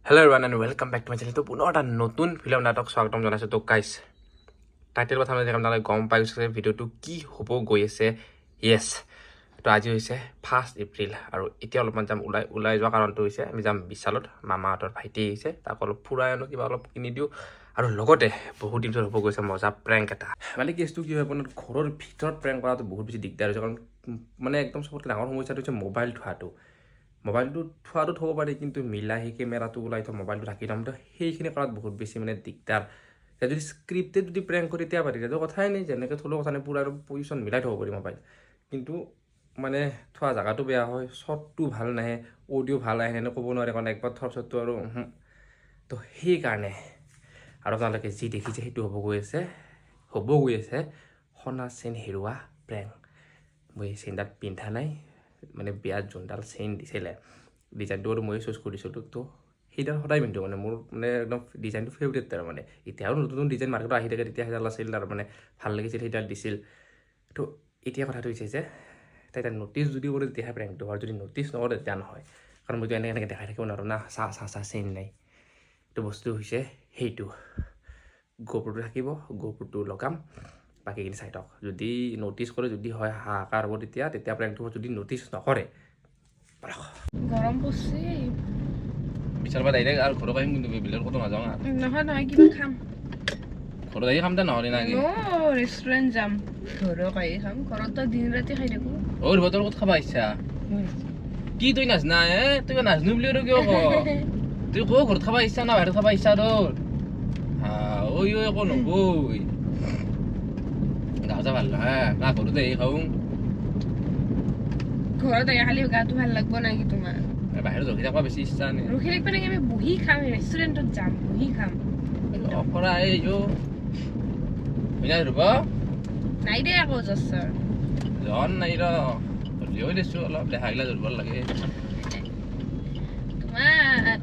Hello everyone and welcome back to my channel. তো পুনৰ এটা নতুন ফিল্ম নাটক স্বাগতম জনাইছোঁ। তো গাইছ টাইটেল কথা মানে আপোনালোকে গম পাই গৈছে ভিডিঅ'টো কি হ'ব গৈ আছে। য়েছ, তো আজি হৈছে 1 এপ্ৰিল আৰু এতিয়া অলপমান যাম ওলাই যোৱা কাৰণটো হৈছে আমি যাম বিশালত। মামাহঁতৰ ভাইটি আহিছে, তাক অলপ ফুৰাই আনো, কিবা অলপ কিনি দিওঁ আৰু লগতে বহুত দিন পিছত হ'ব গৈছে মজা প্ৰেংক এটা। মানে কেছটো কি হয়, আপোনাৰ ঘৰৰ ভিতৰত প্ৰেংক কৰাটো বহুত বেছি দিগদাৰ হৈছে, কাৰণ মানে একদম চবতকৈ ডাঙৰ সমস্যাটো হৈছে মোবাইল থোৱাটো। মোবাইলটো থোৱাটো থ'ব পাৰি, কিন্তু মিলা সেই কেমেৰাটো ওলাই থোৱা মোবাইলটো ৰাখি থ'ম, তো সেইখিনি কৰাত বহুত বেছি মানে দিগদাৰ। এতিয়া যদি স্ক্ৰিপ্টেড যদি প্ৰেংক কৰি তেতিয়া পাৰি, তেতিয়াতো কথাই নাই, যেনেকৈ থ'লেও কথা নাই, পূৰা আৰু পজিশ্যন মিলাই থ'ব পাৰি মোবাইল। কিন্তু মানে থোৱা জেগাটো বেয়া হয়, শ্বটটো ভাল নাহে, অডিঅ' ভাল আহে এনে ক'ব নোৱাৰে, কাৰণ একবাৰ থোৱাৰ পিছততো আৰু তো সেইকাৰণে আৰু আপোনালোকে যি দেখিছে সেইটো হ'ব গৈ আছে সোণা চেইন হেৰুৱা প্ৰেংক। মই এই চেইনডাল পিন্ধা নাই, মানে বিয়াত যোনডাল চেইন দিছিলে ডিজাইনটো আৰু মই চুজ কৰিছিলোঁ, তো সেইডাল সদায় পিন্ধোঁ। মানে মোৰ মানে একদম ডিজাইনটো ফেভৰেট তাৰ মানে। এতিয়াও নতুন ডিজাইন মাৰ্কেটত আহি থাকে, তেতিয়া সেইডাল আছিল তাৰ মানে ভাল লাগিছিল, সেইডাল দিছিল। তো এতিয়া কথাটো হৈছে যে তাই ন'টিচ যদি কৰে তেতিয়াহে প্ৰেংকটো হয়, যদি ন'টিচ নকৰে তেতিয়া নহয়। কাৰণ মইতো এনেকৈ দেখাই থাকিব নোৱাৰোঁ না, চা চেইন নাই। তো বস্তু হৈছে সেইটো, গোপুৰটো থাকিব, গোপুৰটো লগাম, বাকীখিনি চাই থাকক। যদি ন'টিচ কৰে, যদি হয় হাহাকাৰ হ'ব, তেতিয়া প্ৰেংকটো হ'ব। যদি ন'টিচ নকৰে গৰম পড়ছে বিচাৰ পৰা ডাইৰেক্ট আৰু ঘৰত আহিম, কিন্তু বেলেগ ক'তো নাযাওঁ আৰু। নহয় কিবা খাম ঘৰত আহি খাম দে, নহ'লে নাকি ৰেষ্টুৰেণ্ট যাম, ঘৰত আহি খাম। ঘৰত দিন ৰাতি খাই থাকো। অ' বতৰ ক'ত খাবা ইচ্ছা কি তই নাজনা তই নাজনো বুলি আৰু কিয় কওঁ তুই কওঁ ঘৰত খাবা ইচ্ছা না বাহিৰত খাবা ইচ্ছা তোৰ? ঐ একো নকই গা চা ভাল নহয় না, ঘৰতে আহি খাওঁ। ঘৰত আহি খালি গাটো ভাল লাগব নাকি তোমাৰ? বাহিৰত ৰখি থাকবা বেছি ইচ্ছা নাই, ৰখি থাকিব নাকি? আমি বহি খাম, ৰেষ্টুৰেণ্টত যাম, বহি খাম। অকৰা এই ৰ'ব নাই দে আকৌ জছৰ জন নাই হ'লেও দিছোঁ অলপ দেখাগিলা দুৰ্বল লাগে।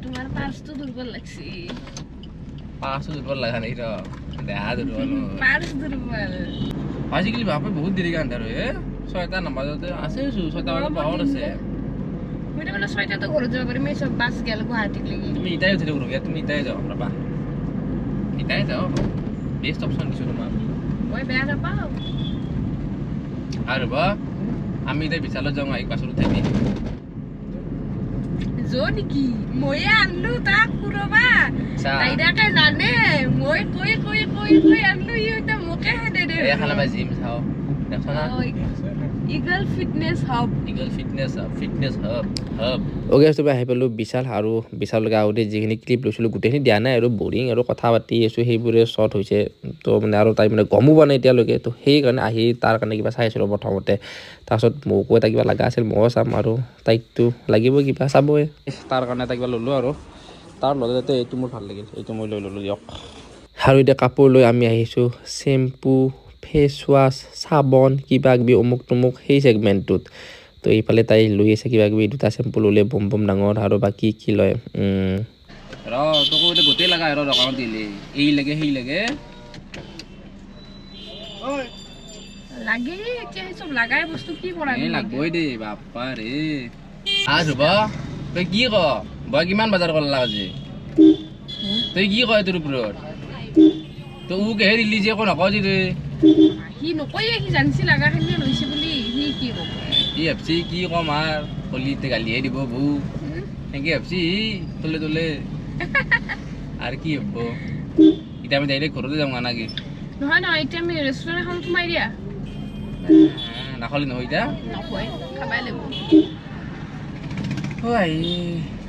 তোমাৰ পাৰ্চটো দুৰ্বল লাগছি। পাঁচটো দুৰ্বল লগা নাই দেহা দুৰ্বল পাৰ্চ দুৰ্বল। আজিকালি বাপে বহুত দেৰিকে আন্ধাৰ হয় 6টা নাবাজতে আছে, 6টা বজাত পাহৰ আছে। মই মানে 6টাতো ঘৰত যাব পাৰিম, এই চব বাছ গেল গুৱাহাটীক লাগি। তুমি ইটাই উঠি থাকো, তুমি ইটাই যাওঁ ৰবা, ইটাই যাওঁ, বেষ্ট অপশ্যন দিছোঁ তোমাক। মই বেয়া নাপাওঁ। আৰু ৰ'বা আমি এতিয়া বিশালত যাওঁ, আহি বাছত উঠাই দিম। যো নেকি? ময়ে আনলো তাক ফুৰবা, তাইদাকে জানে মই কৈ আনলো, ই এতিয়া মোকে হেদে দে। খালা মই জিম চাওঁ, দেখছ না? Eagle fitness hub. অ'কে, তুমি আহি পালোঁ বিশাল, আৰু বিশাললৈকে আগতে যিখিনি ক্লিপ লৈছিলোঁ গোটেইখিনি দিয়া নাই আৰু বৰিং আৰু কথা পাতি আছোঁ, সেইবোৰে শ্বৰ্ট হৈছে। তো মানে আৰু তাই মানে গমো পোৱা নাই এতিয়ালৈকে, তো সেইকাৰণে আহি তাৰ কাৰণে কিবা চাইছিলোঁ প্ৰথমতে। তাৰপাছত মোকো এটা কিবা লগা আছিল, ময়ো চাম, আৰু তাইকতো লাগিব কিবা চাবই, তাৰ কাৰণে এটা কিবা ল'লোঁ। আৰু তাৰ লগতে এইটো মোৰ ভাল লাগিল, এইটো মই লৈ ল'লোঁ দিয়ক। আৰু এতিয়া কাপোৰ লৈ আমি আহিছোঁ চেম্পু, ফেচ ৱাছ, চাবোন, কিবা কিবি অমুক তমুক সেই ছেগমেণ্টটোত। তো এইফালে তাই লৈ আছে কিবা কিবি, দুটা চেম্পু ল'লে বম ডাঙৰ, আৰু বাকী কি লয় তোকো গোটেই লগা আৰু দোকানত দিলে এই লাগে সেই লাগে লাগে। এতিয়া চব লাগাই বস্তু কি কৰা লাগবই দেই বাপ্পা ৰে। হ'ব তই কি ক মই কিমান বজাৰ কৰলা আজি, তই কি কয় তোৰ ওপৰত? তই উকেহে দিলি যে একো নকওঁ যে তই। সি নকয়ে, সি জানছি লাগাখিনি লৈছে বুলি, সি কি ক'ব? সি ভাবছি কি কম আৰু কলি গালিহে দিব বৌ, সেনেকে ভাবছি তোলে আৰু কি হ'ব। এতিয়া আমি ডাইৰেক্ট ঘৰতে যাওঁ নাকি? নহয় এতিয়া আমি ৰেষ্টুৰেণ্ট এখন সোমাই দিয়া। নাখালি নহয় এতিয়া নকয়, খাবাই লাগিব।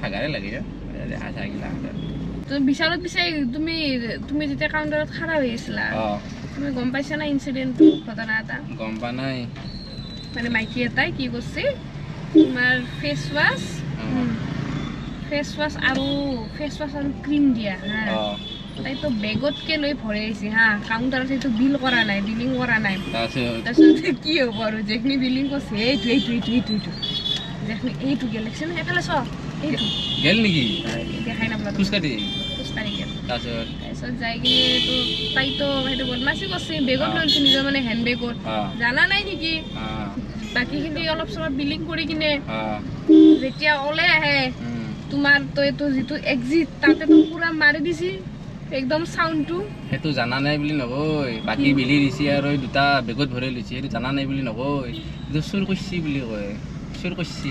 ভাগাৰে লাগে বিশালত পিছে তুমি যেতিয়া কাউণ্টাৰত খাৰা হৈ আছিলা, তুমি গম পাইছা না ইনচিডেণ্টটো, ঘটনা এটা? গম পা নাই। মানে মাইকী এটাই কি কৰিছে, তোমাৰ ফেচ ৱাছ আৰু ক্ৰীম দিয়া হা, তাইতো বেগতকে লৈ ভৰাই আহিছে হা, কাউণ্টাৰত সেইটো বিলিং কৰা নাই। তাৰপিছত কি হ'ব আৰু যেখিনি বিলিং কৰিছে এইটো যেখিনি এইটো গেল লাগছে না, এফালে চ এইটো গেল নেকি? দেখাই নাপালা খোজকাঢ়ি গেল। তাৰপিছত যাই কিনে তাইতো সেইটো বদমাচি কৰিছে, বেগত লৈছে নিজৰ মানে হেণ্ড বেগত, জানা নাই নেকি? বাকীখিনি অলপ চলপ বিলিং কৰি কিনে যেতিয়া ওলাই আহে তোমাৰ তো এইটো যিটো এক্সিট তাতে তো পুৰা মাৰি দিছি একদম সাউন্ডটো সেইটো জানা নাই বুলি নকয় বাকি বিলি দিছি আৰু দুটা বেগত ভৰাই লৈছি সেইটো জানা নাই বুলি নকয় এইটো চুৰ কৰিছি বুলি কয় চুৰ কৰিছি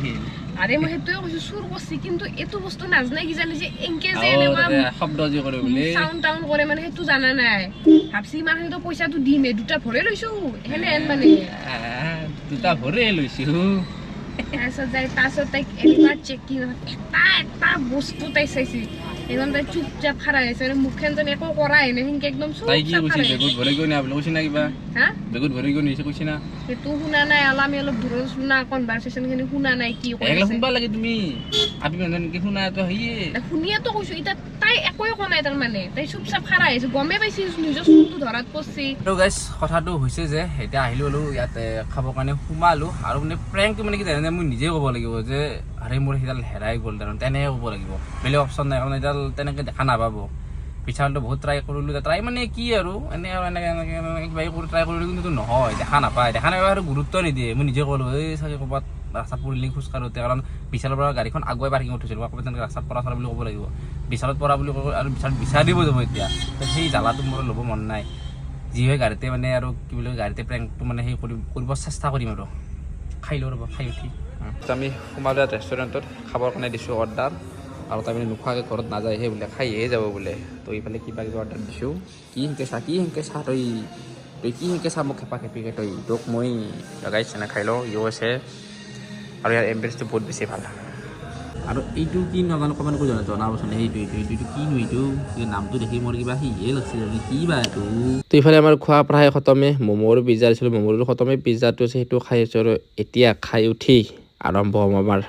আৰে মই সেইটোৱে কৈছো চুৰ কৰিছি কিন্তু এইটো বস্তু নাজনে কি জানি যে এনকে যে এনেকুৱা শব্দ যে কৰে বুলি সাউন্ড টাউন কৰে মানে সেইটো জানা নাই ভাবছি মানে তো পইচাটো দিমে দুটা ভৰাই লৈছো হেনে মানে দুটা ভৰাই লৈছো তাৰপিছত যাই তাৰপিছত তাইক এনেকুৱা চেকিং এটা বস্তু তাই চাইছি একদম তাই চুপচাপ খাৰা আছে মানে মুখখন যেন একো কৰাই নাই সেনেকে একদম তাই কি কৈছে বেগত ভৰাই গৈ না বুলি কৈছে না কিবা হা বেগত ভৰাই গৈ নিছে কৈছে না সেইটো শুনা নাই আমি অলপ দূৰত শুনা কনভাৰচেচনখিনি শুনা নাই কি কৈছে একলা শুনবা লাগে তুমি আপি মানে কি শুনা তো হিয়ে শুনিয়া তো কৈছো এটা তাই একোই কোৱা নাই তাৰ মানে তাই চুপচাপ খাৰা আছে গমে পাইছি নিজৰ চুৰটো ধৰাত পৰছি তো গাইস কথাটো হৈছে যে এতিয়া আহিলো হলো ইয়াতে খাবৰ কাৰণে সোমালো আৰু মানে প্ৰেংকটো মানে কি জানে মই নিজে ক'ব লাগিব যে আৰে মোৰ হিডাল হেৰাই গ'ল তেনেকৈ ক'ব লাগিব বেলেগ অপশ্যন নাই কাৰণ এডাল তেনেকৈ দেখা নাপাব পিছালটো বহুত ট্ৰাই কৰিলোঁ ট্ৰাই মানে কি আৰু এনেকৈ কিবা কৰি ট্ৰাই কৰিলোঁ কিন্তু নহয় দেখা নাপায় আৰু গুৰুত্ব নিদিয়ে মই নিজে ক'লোঁ এই চাগে ক'ৰবাত ৰাস্তাত পৰিলে খোজ কাঢ়োতে কাৰণ বিশালৰ পৰা গাড়ীখন আগুৱাই পাৰ্কিঙত থৈছিলোঁ ক'ৰবাত তেনেকৈ ৰাস্তাত পৰা চৰা বুলি ক'ব লাগিব বিশালত পৰা বুলি ক'ব আৰু বিশালত বিচাৰিব যাব এতিয়া সেই জ্বালাটো মোৰ ল'ব মন নাই যি হয় গাড়ীতে মানে আৰু কি বুলি গাড়ীতে প্ৰেংকটো মানে সেই কৰিব চেষ্টা কৰিম আৰু খাই লওঁ ৰ'ব খাই উঠি আমি সোমালো ইয়াত ৰেষ্টুৰেণ্টত খাবৰ কাৰণে দিছোঁ অৰ্ডাৰ আৰু তাৰমানে নোখোৱাকৈ ঘৰত নাযায় সেই বোলে খাইহে যাব বোলে তো এইফালে কিবা অৰ্ডাৰ দিছোঁ কি সেনেকৈ চা তই কি সেনেকৈ চা মোক খেপা খেপিকৈ তই তোক মই লগাই চেনে খাই লওঁ ইও আছে আৰু ইয়াৰ এম্বিয়েন্সটো বহুত বেছি ভাল আৰু এইটো কি নাজানো অকণমান কৈ জনাবচোন এইটো কিনো এইটো নামটো দেখি মোৰ কিবা সিহে লাগছে কি বা এইটো তো ইফালে আমাৰ খোৱা প্ৰায় খতমে ম'মৰ পিজ্জা দিছিলোঁ ম'মৰটো খতমে পিজ্জাটো আছে সেইটো খাই আছোঁ আৰু এতিয়া খাই উঠি আৰম্ভ হ'ম আমাৰ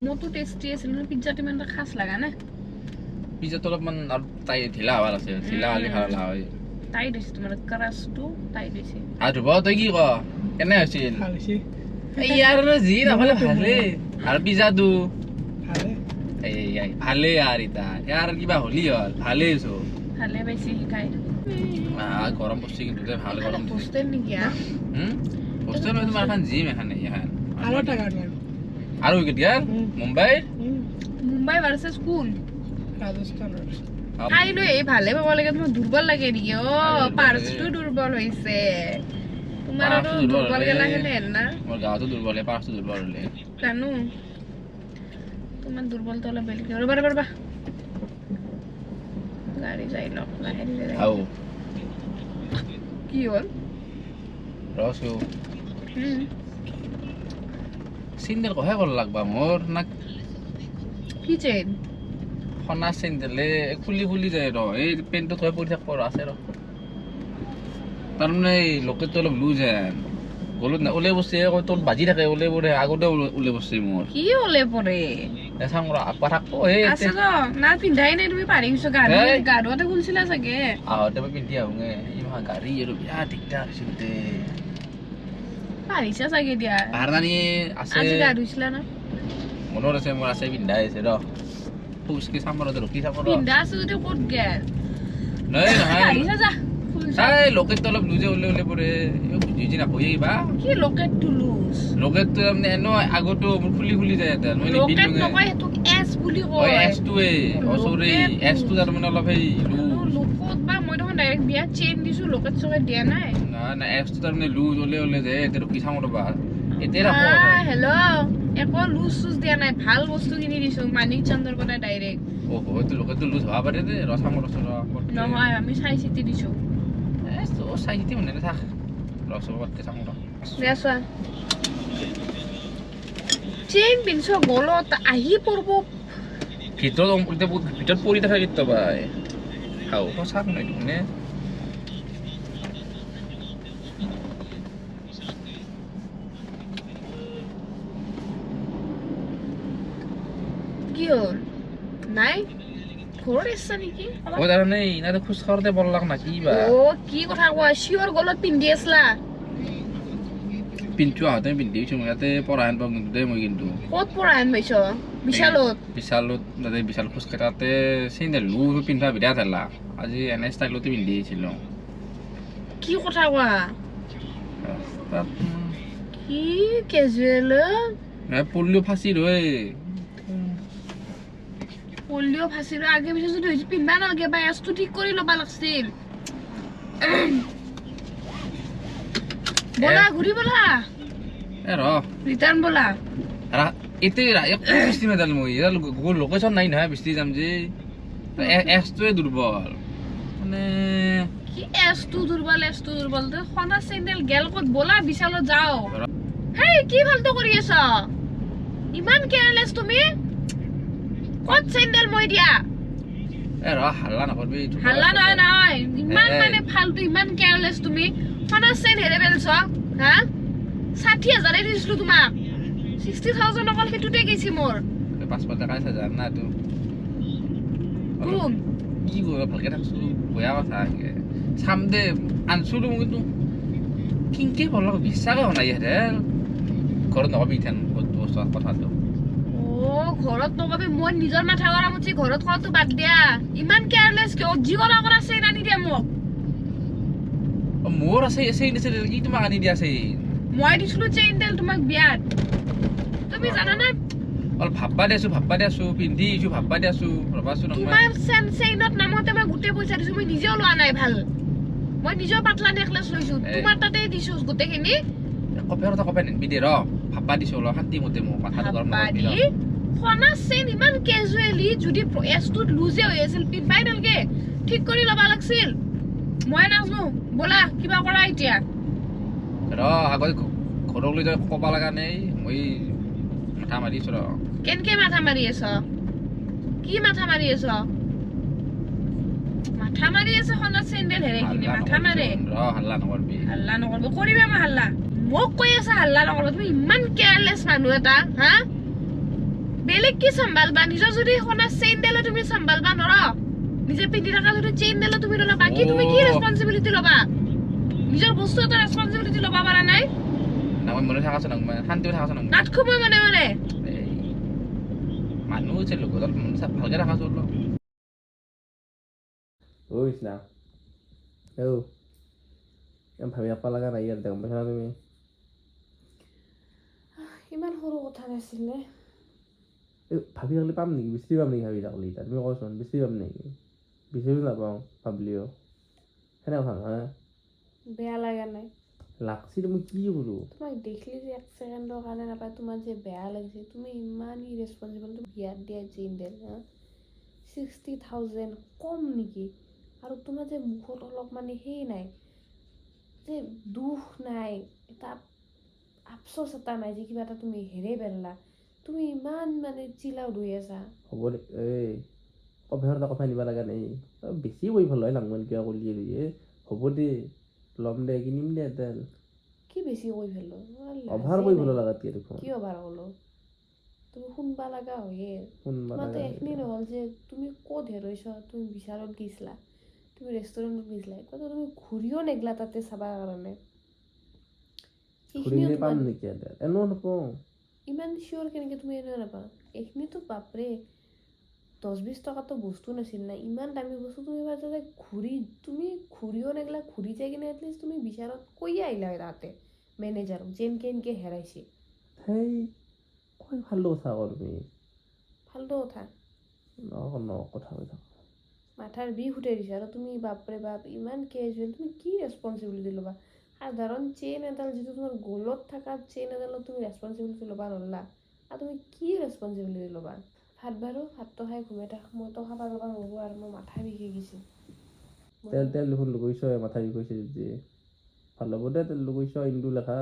মোৰটো টেষ্টি আছিল কিন্তু পিজ্জাটো ইমান এটা খাছ লাগা নাই পিজ্জাটো অলপমান আৰু তাই ঢিলা হ'ব আছে ঢিলা হ'লে ভাল হয় তাই দিছে তোমাৰ ক্ৰাছটো তাই দিছে আৰু ধ্ৰুৱ তই কি ক কেনে হৈছিল ইয়াৰ যি নাপালে ভালে আৰু পিজ্জাটো ভালে আৰু এতিয়া ইয়াৰ কিবা হ'লি হ'ল ভালে আছো ভালে পাইছে শিকাই গৰম পৰছি কিন্তু ভাল গৰম হোষ্টেল নেকি হোষ্টেল মানে তোমাৰ এখন জিম এখন ইয়াৰ আৰু কেতিয়া মুম্বাইৰ মুম্বাই ভাৰ্চেছ কোন খাই লৈ এই ভালে পাব লাগে তোমাৰ দুৰ্বল লাগে নেকি পাৰ্চটো দুৰ্বল হৈছে তোমাৰ আৰু দুৰ্বল গেলা খেলে না মোৰ গাটো দুৰ্বল পাৰ্চটো দুৰ্বল হ'লে জানো তোমাৰ দুৰ্বলটো অলপ বেলেগ ৰবা গাড়ী যাই লওক লাহে কি হ'ল ৰছো চেণ্ডেল কহে ক'ল লাগবা মোৰ না কি চেইন সনা চেণ্ডেলে খুলি যায় ৰ এই পেণ্টটো থৈ পৰি থাকিব আছে ৰ তাৰমানে লোকেলটো অলপ লুজ হেন গলত না ওলাই বসছে তোর বাজি থাকে ওলাই পড়ে আগতে ওলাই বসছে মোর কি ওলাই পড়ে দেখা মোর আপা থাকবো হে আছে তো না পিন্ধাই নাই তুমি পাৰি গছো গাড়ুতে খুলছিলা চাগে আহতে মই পিন্ধি আহুঙে ইমান গাড়ী আৰু বিয়া দিগদাৰ হৈছিলে পাৰিছা চাগে দিয়া ভাৰদানি আছে আজি গা ধুইছিলা না মনৰ আছে মোৰ আছে পিন্ধাই আছে ৰ ফুসকি সামৰতে ৰখি থাকো ৰ পিন্ধা আছে যদি ক'ত গেল নাই নহয় পাৰিছা যা এই লোকেটটো অলপ লুজে ওলাই পৰে বুজি নাপায় কিবা কি লোকেটটো লুজ লোকেটটো মানে এনো আগতো মোৰ খুলি যায় এটা মই লোকেট নকয় হেতু এস বুলি কয় এস টো এ সৰি এস টো তাৰ মানে অলপ হেই লোকত বা মই দেখোন ডাইৰেক্ট বিয়া চেইন দিছো লোকেট চকে দিয়া নাই না এস টো তাৰ মানে লুজ ওলাই যায় এতে ৰখি চাম ৰবা এতে ৰাখো হেল্ল' একো লুজ চুজ দিয়া নাই ভাল বস্তু কিনি দিছো মানিক চন্দৰ পৰা ডাইৰেক্ট ওহো এটো লোকেটটো লুজ হোৱা পাৰে দে ৰসাম নহয় আমি চাই চিতি দিছো তো চাই চিতি মানে থাক ৰসবতে চাম ৰ দেছা চেইন পিনছ গলত আহি পৰব ভিতৰত পৰি থাকে কেতিয়াবা খাওঁ সঁচা নহয় মানে কি হ'ল নাই ঘৰত আছে নেকি ও জানা নাই ইনাতে খোজ কাঢ়তে বললাক না কি বা ও কি কথা কোৱা শিওৰ গলত পিন্ধি আসলা পিন্ধু আহতে পিন্ধিছো মই ইয়াতে পৰায়ন পাম কিন্তু দেই মই কিন্তু ক'ত পৰায়ন পাইছ বিশালত দাদা বিশাল খোজ কাঢ়াতে চেণ্ডেল লুজ পিন্ধা বিৰাট হেলা আজি এনে ষ্টাইলতে পিন্ধি আহিছিলো কি কথা কোৱা কি কেজুৱেল পৰলিও ফাঁচি ৰয় পলিঅ' ফাঁচিলো আগে পিছে যদি হৈছে পিন্ধবা নালাগে বা এজটো ঠিক কৰি ল'বা লাগছিল বলা ঘূৰি বলা এ ৰ ৰিটাৰ্ণ বলা এতিয়া একো বৃষ্টি মেডাল মই ইয়াৰ গুগল লোকেশ্যন নাই নহয় বৃষ্টি যাম যে এছটোৱে দুৰ্বল মানে কি এজটো দুৰ্বল তই সনা চেণ্ডেল গেল ক'ত বলা বিশালত যাও হেই কি ফালতু কৰি আছ ইমান কেয়াৰলেছ তুমি ক'ত চেণ্ডেল মই দিয়া এ ৰ হাল্লা নকৰবি হাল্লা নহয় ইমান মানে ফালতু ইমান কেয়াৰলেছ তুমি সনা চেন হেৰে পেলছ হা 60,000 দিছিলো তোমাক 60,000 অকল সেইটোতে গৈছে মোৰ 500 টকা আছে না তো কোন কি কৰিব ভালকে থাকছো বেয়া কথা চাম দে আনছিলো কিন্তু কিনকে ভাল বিশ্বাসে হোৱা নাই ইয়াতে ঘৰত নকবি ইথান বস্তু কথাটো ঘৰত নকবি মই নিজৰ মাথা গৰম উঠি ঘৰত কোৱাটো বাদ দিয়া ইমান কেয়াৰলেছ কিয় যি কৰা কৰা চেইন আনি দিয়া মোক মোৰ আছে চেইন আছে কি তোমাক আনি দিয়া আছে মই দিছিলো চেইন তেল তোমাক বিয়াত তুমি জানা না অল ভাববা দেছো পিন্ধিছো ভাববা দেছো ৰবাচোন তোমাৰ চেইনত নামতে মই গোটেই পইচা দিছো মই নিজেও লোৱা নাই ভাল মই নিজৰ পাতলা নেকলেছ লৈছো তোমাৰ তাতে দিছো গোটেইখিনি কপে নিবি দে ৰ ভাববা দিছো ল শান্তি মতে মোক মাথাটো গৰম নকৰবি সনা চেইন ইমান কেজুৱেলি যদি এছটোত লুজে হৈ আছিল পিন্ধাই নালগে ঠিক কৰি ল'বা লাগছিল মই নাজানো বলা কিবা কৰা এতিয়া ৰ আগত ঘৰক লৈ যাই ক'বা লগা নাই মই মাথা মাৰিছো ৰ কেনকে মাথা মাৰি আছ কি মাথা মাৰি আছ সনা চেণ্ডেল হেৰে কিনি মাথা মাৰে ৰ হাল্লা নকৰবি কৰিবা মই হাল্লা মোক কৈ আছা হাল্লা নকৰবা তুমি ইমান কেয়াৰলেছ মানুহ এটা হা বেলেগ কি চম্ভালবা নিজৰ যদি সনা চেণ্ডেল তুমি চম্ভালবা নৰ নিজে পিন্ধি থকা যদি চেণ্ডেল তুমি নলবা বাকি তুমি কি ৰেছপন্সিবিলিটি ল'বা নিজৰ বস্তু এটা ৰেছপন্সিবিলিটি ল'বা পাৰা নাই না মই মনে থাকাছ না শান্তি থাকাছ না নাটকো মই মনে মানুহ আছে লোক ভালকে থাকাছ ল ওইছ না ভাবি আপা লগা নাই ইয়াত দেখোন পাইছা তুমি ইমান সৰু কথা নাছিলে ভাবি থাকলে পাম নেকি বিচাৰি পাম নেকি ভাবি থাকলে এতিয়া তুমি কচোন বিচাৰি পাম নেকি বিচাৰি নাপাওঁ ভাবলিও সেনে কথা নহয় বেয়া লাগা নাই লাগছি তুমি কি কৰো তোমাক দেখিলে যে 1 সেকেন্ডৰ কাৰণে নাপায় তোমাৰ যে বেয়া লাগিছে তুমি ইমান ইৰেছপন্সিবল তুমি বিয়াত দিয়া চেণ্ডেল হা 60,000 কম নেকি আৰু তোমাৰ যে মুখত অলপ মানে সেই নাই যে দুখ নাই এটা আফসোস এটা নাই যে কিবা এটা তুমি হেৰে পেলালা তুমি ইমান মানে চিলাও ধুই আছা হ'ব দে এই কফেহৰ এটা কফাই নিব লগা নাই বেছি কৰি ভাল হয় লাংমান কিয় কৰিলি দিয়ে হ'ব দে ল'ম দে কিনিম দে তেল কি বেছি কৈ ফেলো অভাৰ কৰি ভাল লাগাতকে দেখোন কি অভাৰ কলো তুমি শুনবা লগা হয়ে শুনবা তোমাৰতো এখনি নহল যে তুমি ক'ত হেৰাইছ তুমি বিশালত গৈছিলা তুমি ৰেষ্টুৰেণ্টত গৈছিলা এতিয়া তুমি ঘূৰিও নেগলা তাতে চাবা কাৰণে ঘূৰিলে পাম নেকি এনেও নকওঁ ইমান চিয়ৰ কেনেকে তুমি এনেও নাপা এইখিনিতো বাপৰে 10-20 টকাতো বস্তু নাছিল না ইমান দামী বস্তু তুমি তাতে তুমি ঘূৰিও নেগলা ঘূৰি যাই কিনে এটলিষ্ট তুমি বিশালত কৈ আহিলা তাতে মেনেজাৰক যেনকে হেৰাইছে সেই কৈ ফাল্টু কথা কৰ তুমি ফাল্টু কথা কথা কৈ থাক মাথাৰ বিষ উঠাই দিছে আৰু তুমি বাপৰে বাপ ইমান কেজুৱেল তুমি কি ৰেছপন্সিবিলিটি ল'বা সাধাৰণ চেইন এডাল যিটো তোমাৰ গলত থকা চেইন এডালত তুমি ৰেছপন্সিবিলিটি ল'বা নললা আৰু তুমি কি ৰেছপন্সিবিলিটি ল'বা ভাতটো খাই ঘুমাই থাক মইতো খাব লগা নহ'ব আৰু মোৰ মাথা বিষাই গৈছে তেল দেখোন লুকুইছ মাথা বিষাইছে যদি ভাল হ'ব দে তেল লুকুইছ ইন্দু লেখা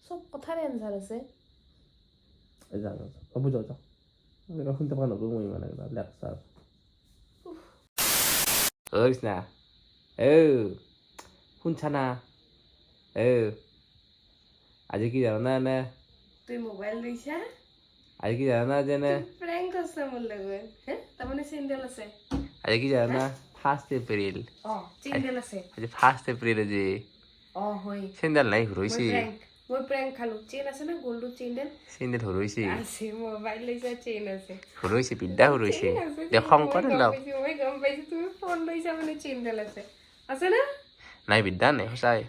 চব কথাৰে এনচাৰ আছে যা বুঝা যা শুনতে পাওয়া নবো মই মানে লেকচার ওইস না শুনছা না আজি কি জানা না তুই মোবাইল লৈছা আজি কি জানা যে না প্র্যাঙ্ক করছ মোৰ লগত হে তাৰমানে চেণ্ডেল আছে আজি কি জানা 1 এপ্রিল চেণ্ডেল আছে আজি 1 এপ্রিল আজি হয় চেণ্ডেল নাই হরইছি মই প্র্যাঙ্ক খালো চেইন আছে না গোল্ড চেণ্ডেল হরইছি আছে মোবাইল লৈছা চেইন আছে হরইছি বিদ্যা হরইছি দেখং করে লাও মই গম পাইছো তুমি ফোন লৈছা মানে চেণ্ডেল আছে না নাই বিদ্যা নাই সঁচাই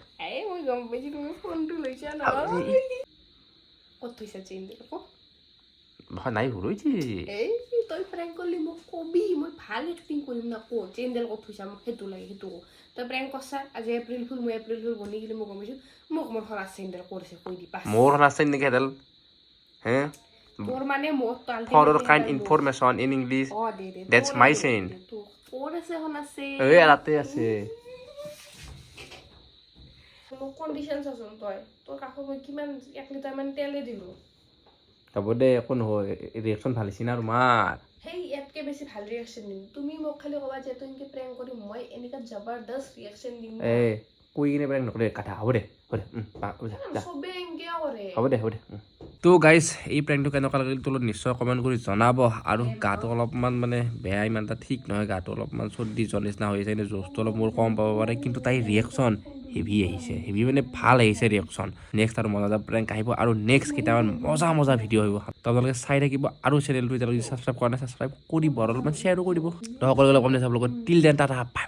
মই গম পাইছো তুমি ফোনটো লৈছা ন ক'ত থৈছা চেইনডাল ক নহয় নাই ভুলৈছি এই তই প্ৰেংক কৰিলি মোক কবি মই ভাল এক্টিং কৰিম না ক চেইনডাল ক'ত থৈছা মোক সেইটো লাগে সেইটো ক তই প্ৰেংক কৰছা আজি এপ্ৰিল ফুল মই এপ্ৰিল ফুল বনি গেলি মই গম পাইছোঁ মোক মোৰ সৰা চেইনডাল কৰিছে কৈ দি পাছ মোৰ আছে নেকি এডাল হে তোৰ মানে মোৰ for your kind information in English that's my chain ক'ত আছে এখন আছে এই ৰাতে আছে মোক কণ্ডিশ্যন চাচোন তই তোৰ কাষত মই কিমান 1 লিটাৰমান তেলে দিলোঁ হ'ব দে একো নহয় ৰিয়েকশ্যন ভাল হৈছে না তোমাৰ সেই ইয়াতকে বেছি ভাল ৰিয়েকশ্যন দিম তুমি মোক খালি ক'বা যে তই এনেকৈ প্ৰেংক কৰি মই এনেকুৱা জবৰদস্ত ৰিয়েকশ্যন দিম এই কৈ কিনে প্ৰেংক নকৰে কাটা হ'ব দে চবে এনেকৈ কৰে হ'ব দে তো গাইজ এই প্ৰেংকটো কেনেকুৱা লাগিল তলত নিশ্চয় কমেণ্ট কৰি জনাব আৰু গাটো অলপমান মানে বেয়া ইমান এটা ঠিক নহয় গাটো অলপমান চৰ্দি জ্বৰ নিচিনা হৈ আছে কিন্তু জোচটো অলপ মোৰ কম পাব পাৰে কিন্তু তাইৰ ৰিয়েকশ্যন হেভি আহিছে হেভি মানে ভাল আহিছে ৰিয়েকশ্যন নেক্সট আৰু মজা প্ৰেংক আহিব আৰু নেক্সট কেইটামান মজা ভিডিঅ' আহিব তোমালোকে চাই থাকিব আৰু চেনেলটো এতিয়ালৈকে ছাবস্ক্ৰাইব কৰা নাই ছাবস্ক্ৰাইব কৰিব আৰু অলপমান শ্বেয়াৰো কৰিব তো সকলোকে কম দে চাব লগত টিল দেন টাটা বাই